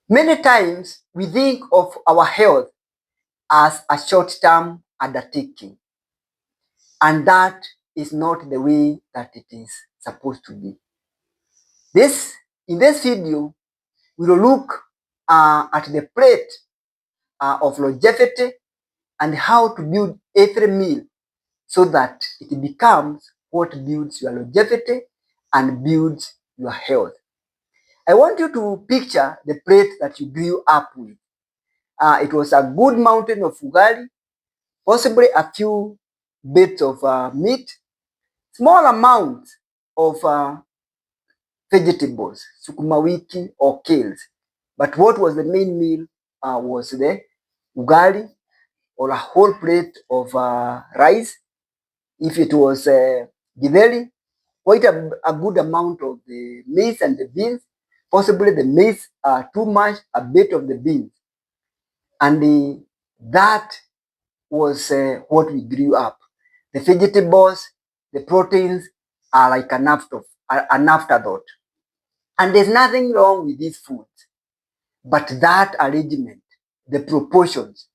Many times we think of our health as a short-term undertaking, and that is not the way that it is supposed to be. In this video, we will look at the plate of longevity and how to build every meal so that it becomes what builds your longevity and builds your health. I want you to picture the plate that you grew up with. It was a good mountain of ugali, possibly a few bits of meat, small amounts of vegetables, sukuma wiki or kales. But what was the main meal was the ugali or a whole plate of rice. If it was githeri, quite a good amount of the maize and the beans, possibly the maize too much, a bit of the beans. And that was what we grew up. The vegetables, the proteins are like an afterthought. And there's nothing wrong with these foods, but that arrangement, the proportions,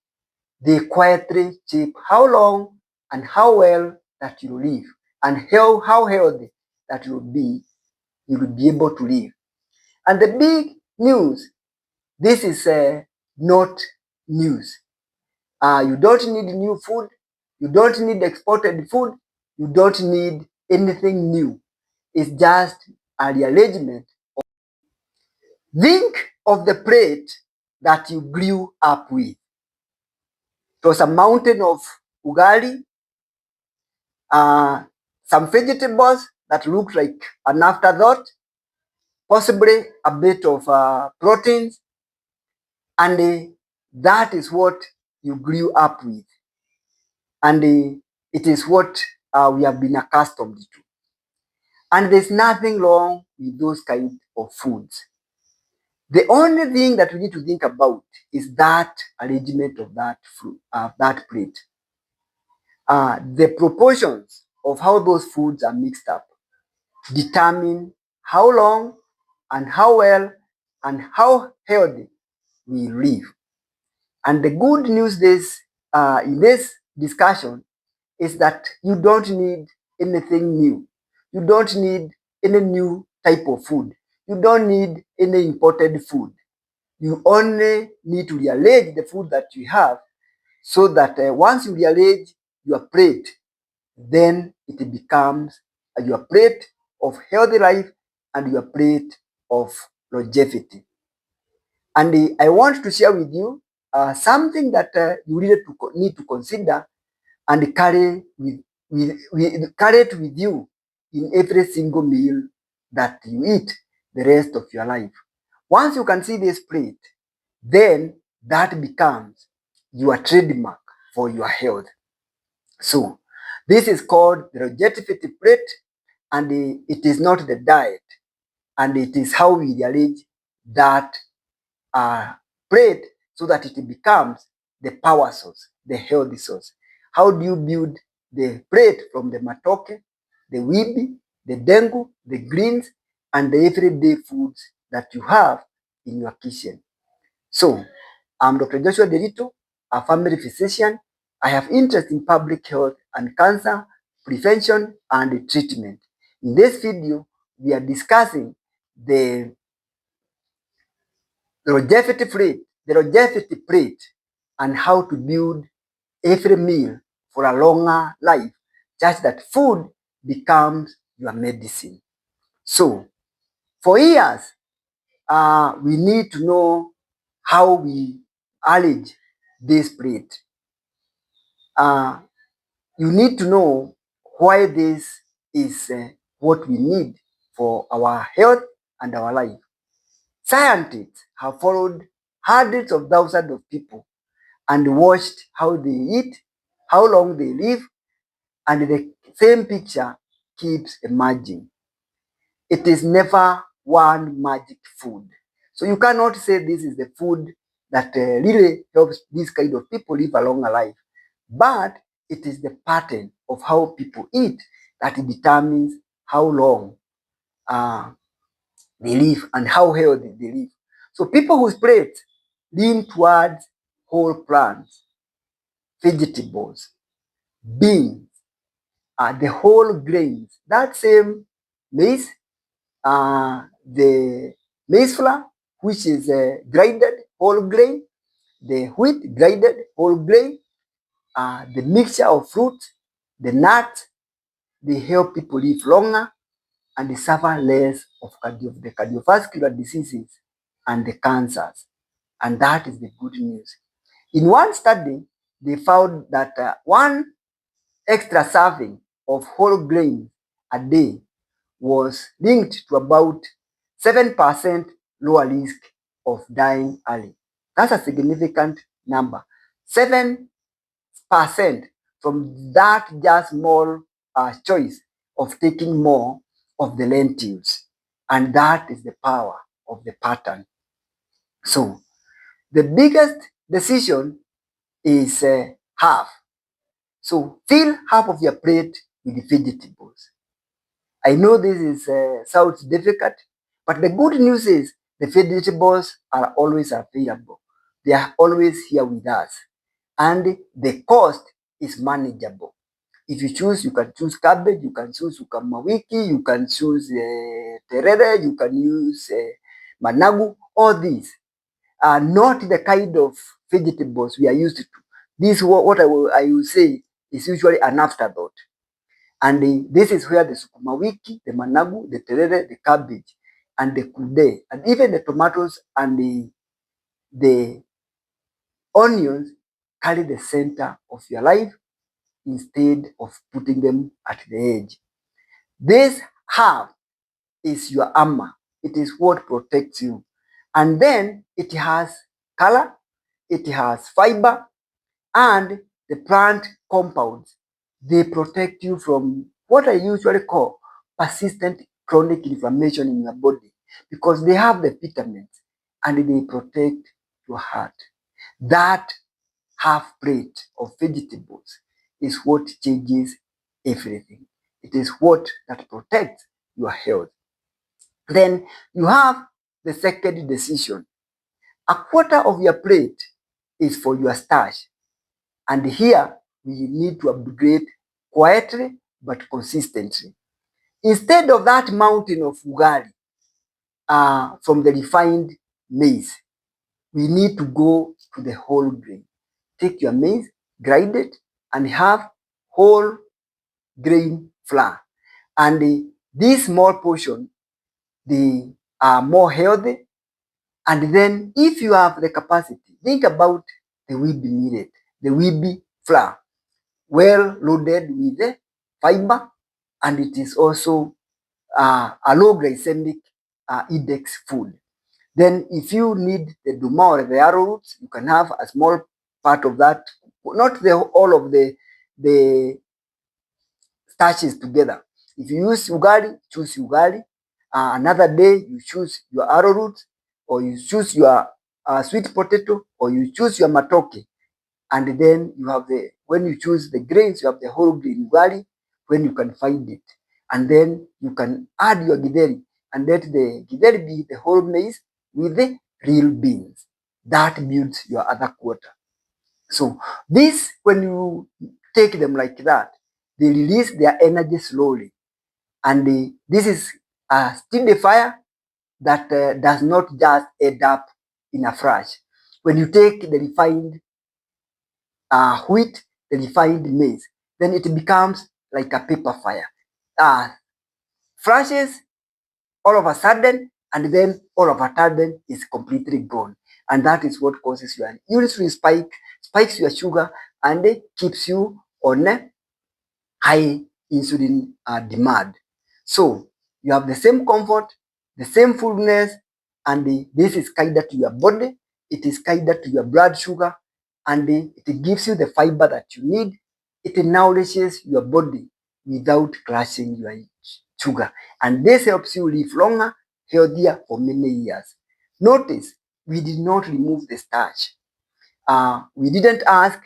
they quietly shape how long and how well that you live and how healthy that you will be able to live. And the big news, this is not news. You don't need new food. You don't need exported food. You don't need anything new. It's just a rearrangement. Think of the plate that you grew up with. It was a mountain of ugali, some vegetables that looked like an afterthought, possibly a bit of proteins, and that is what you grew up with. And it is what we have been accustomed to. And there's nothing wrong with those kinds of foods. The only thing that we need to think about is that arrangement of that fruit, that plate. The proportions of how those foods are mixed up determine how long and how well and how healthy we live. And the good news in this discussion is that you don't need anything new. You don't need any new type of food. You don't need any imported food. You only need to rearrange the food that you have so that once you rearrange your plate, then it becomes your plate of healthy life and your plate of longevity. And I want to share with you something that you really need to consider and carry it with you in every single meal that you eat the rest of your life. Once you can see this plate, then that becomes your trademark for your health. So this is called the longevity plate, and it is not the diet, and it is how we arrange that plate so that it becomes the power source, the healthy source. How do you build the plate from the matoke, the wibi, the ndengu, the greens, and the everyday foods that you have in your kitchen? So, I'm Dr. Joshua Nderitu, a family physician. I have interest in public health and cancer prevention and treatment. In this video, we are discussing the longevity plate and how to build every meal for a longer life, such that food becomes your medicine. So, for years, we need to know how we arrange this plate. You need to know why this is what we need for our health and our life. Scientists have followed hundreds of thousands of people and watched how they eat, how long they live, and the same picture keeps emerging. It is never one magic food. So you cannot say this is the food that really helps these kind of people live a longer life. But it is the pattern of how people eat that determines how long they live and how healthy they live. So people whose plates lean towards whole plants, vegetables, beans, the whole grains, that same maize, the maize flour, which is grinded whole grain, the wheat grinded whole grain, the mixture of fruit, the nuts, they help people live longer and they suffer less of the cardiovascular diseases and the cancers. And that is the good news. In one study, they found that one extra serving of whole grains a day was linked to about 7% lower risk of dying early. That's a significant number. 7% from that just small choice of taking more of the lentils. And that is the power of the pattern. So the biggest decision is half. So fill half of your plate with vegetables. I know this is sounds difficult, but the good news is the vegetables are always available. They are always here with us, and the cost is manageable. If you choose, you can choose cabbage, you can choose sukuma wiki, you can choose terere, you can use managu. All these are not the kind of vegetables we are used to. This what I will say is usually an afterthought. And this is where the sukuma wiki, the managu, the terere, the cabbage, and the kude, and even the tomatoes and the onions carry the center of your life instead of putting them at the edge. This herb is your armor. It is what protects you. And then it has color, it has fiber, and the plant compounds. They protect you from what I usually call persistent chronic inflammation in your body because they have the vitamins and they protect your heart. That half plate of vegetables is what changes everything. It is what that protects your health. Then you have the second decision. A quarter of your plate is for your starch. And here we need to upgrade quietly but consistently. Instead of that mountain of ugali from the refined maize, we need to go to the whole grain. Take your maize, grind it, and have whole grain flour. And this small portion, they are more healthy. And then if you have the capacity, think about the Weeby millet, the Weeby flour, well loaded with the fiber, and it is also a low glycemic index food. Then if you need the duma or the arrowroots, you can have a small part of that, not all of the starches together. If you use ugali, choose ugali. Another day you choose your arrowroot, or you choose your sweet potato, or you choose your matoke. And then you have when you choose the grains, you have the whole grain ugali when you can find it. And then you can add your githeri and let the githeri be the whole maize with the real beans. That builds your other quarter. So this, when you take them like that, they release their energy slowly. And this is still the fire that does not just end up in a flash. When you take the refined wheat, the refined maize, then it becomes like a paper fire. Flashes all of a sudden, and then all of a sudden is completely gone. And that is what causes your insulin spike, spikes your sugar, and keeps you on a high insulin demand. So you have the same comfort, the same fullness, and this is kinder to your body, it is kinder to your blood sugar, and it gives you the fiber that you need. It nourishes your body without crushing your sugar. And this helps you live longer, healthier for many years. Notice, we did not remove the starch. We didn't ask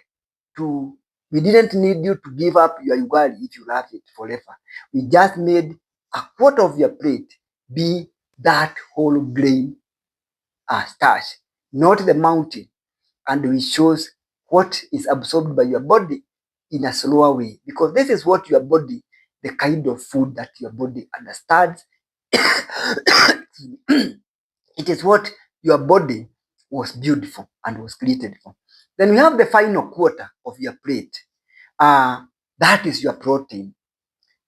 to, we didn't need you to give up your ugali if you love it forever. We just made a quarter of your plate be that whole grain starch, not the mountain, and it shows what is absorbed by your body in a slower way, because this is what your body, the kind of food that your body understands. It is what your body was built for and was created for. Then we have the final quarter of your plate. That is your protein.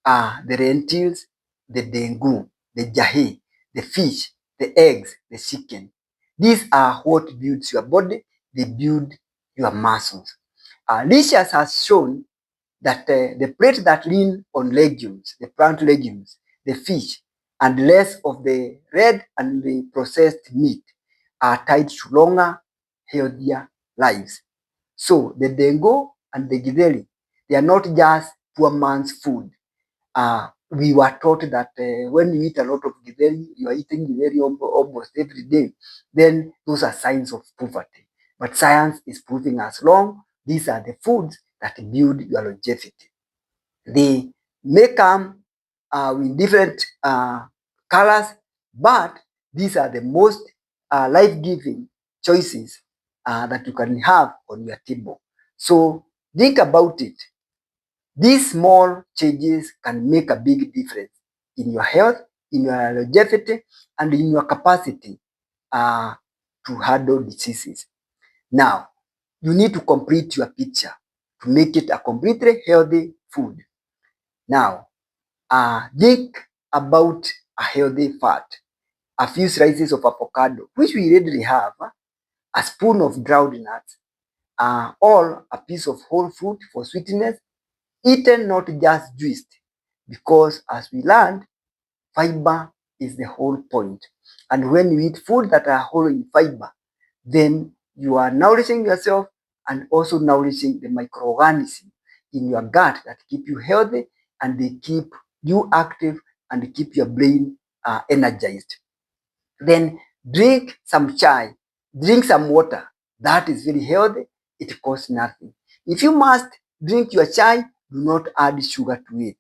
The lentils, the ndengu, the jahe, the fish, the eggs, the chicken. These are what builds your body. They build your muscles. Research has shown that the plate that lean on legumes, the plant legumes, the fish, and less of the red and the processed meat are tied to longer, healthier lives. So the ndengu and the githeri, they are not just poor man's food. We were taught that when you eat a lot of githeri, you are eating githeri almost every day, then those are signs of poverty. But science is proving us wrong. These are the foods that build your longevity. They may come with different colors, but these are the most life-giving choices that you can have on your table. So think about it. These small changes can make a big difference in your health, in your longevity, and in your capacity to handle diseases. Now, you need to complete your picture to make it a completely healthy food. Now, think about a healthy fat, a few slices of avocado, which we readily have, a spoon of groundnuts, or a piece of whole fruit for sweetness, eaten not just juiced, because as we learned, fiber is the whole point. And when you eat food that are whole in fiber, then you are nourishing yourself and also nourishing the microorganisms in your gut that keep you healthy and they keep you active and keep your brain energized. Then drink some chai, drink some water. That is very healthy. It costs nothing. If you must drink your chai, do not add sugar to it,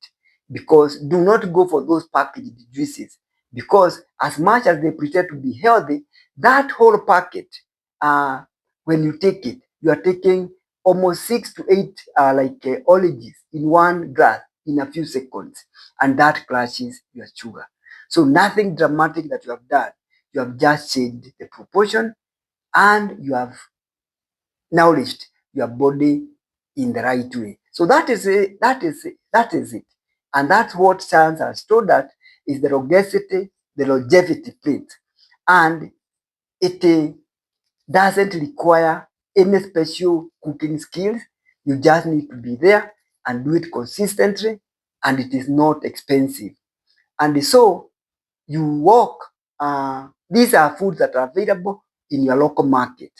because do not go for those packaged juices, because as much as they pretend to be healthy, that whole packet, uh, when you take it, you are taking almost 6 to 8 oranges in one glass in a few seconds, and that crashes your sugar. So nothing dramatic that you have done. You have just changed the proportion and you have nourished your body in the right way. So that is it. That is it. That is it. And that's what science has told us is the longevity plate. And it doesn't require any special cooking skills. You just need to be there and do it consistently, and it is not expensive. And so you walk, these are foods that are available in your local market.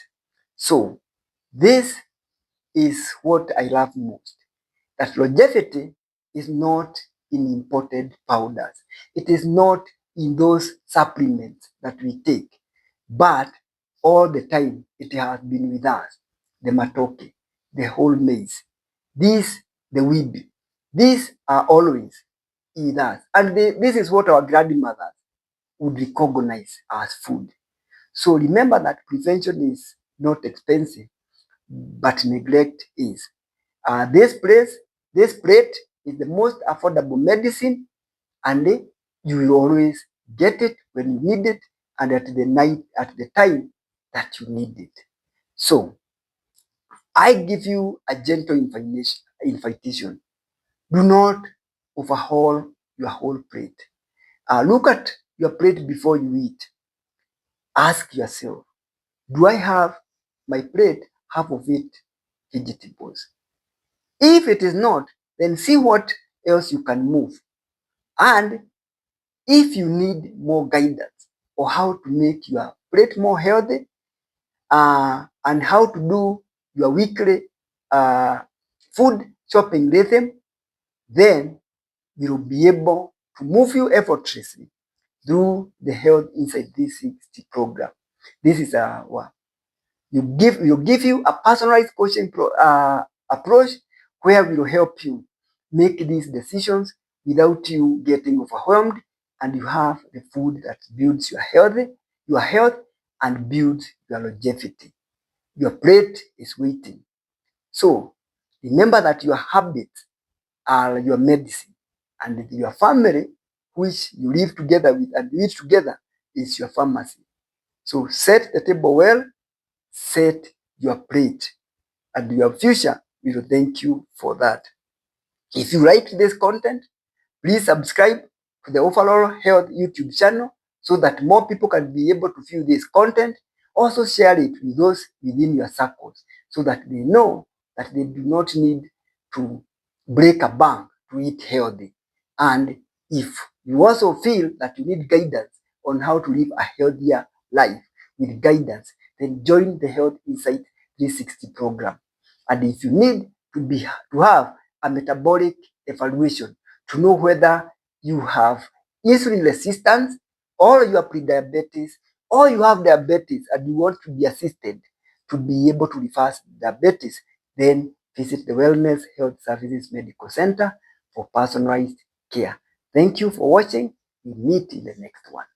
So this is what I love most, that longevity is not in imported powders. It is not in those supplements that we take, but all the time it has been with us. The matoke, the whole maize, these, the weed, these are always in us. And this is what our grandmothers would recognize as food. So remember that prevention is not expensive, but neglect is. This plate is the most affordable medicine, and you will always get it when you need it and at the time that you need it. So I give you a gentle invitation. Do not overhaul your whole plate. Look at your plate before you eat. Ask yourself, do I have my plate, half of it vegetables? If it is not, then see what else you can move. And if you need more guidance or how to make your plate more healthy, and how to do your weekly food shopping rhythm, then we will be able to move you effortlessly through the Health Inside 360 program. This is our will give you a personalized coaching approach where we will help you make these decisions without you getting overwhelmed, and you have the food that builds your health and build your longevity. Your plate is waiting. So remember that your habits are your medicine, and your family, which you live together with and eat together, is your pharmacy. So set the table well, set your plate, and your future will thank you for that. If you like this content, please subscribe to the Overall Health YouTube channel so that more people can be able to view this content. Also share it with those within your circles so that they know that they do not need to break a bank to eat healthy. And if you also feel that you need guidance on how to live a healthier life with guidance, then join the Health Insight 360 program. And if you need to have a metabolic evaluation to know whether you have insulin resistance or you are pre-diabetes or you have diabetes and you want to be assisted to be able to reverse diabetes, then visit the Wellness Health Services Medical Center for personalized care. Thank you for watching. We meet in the next one.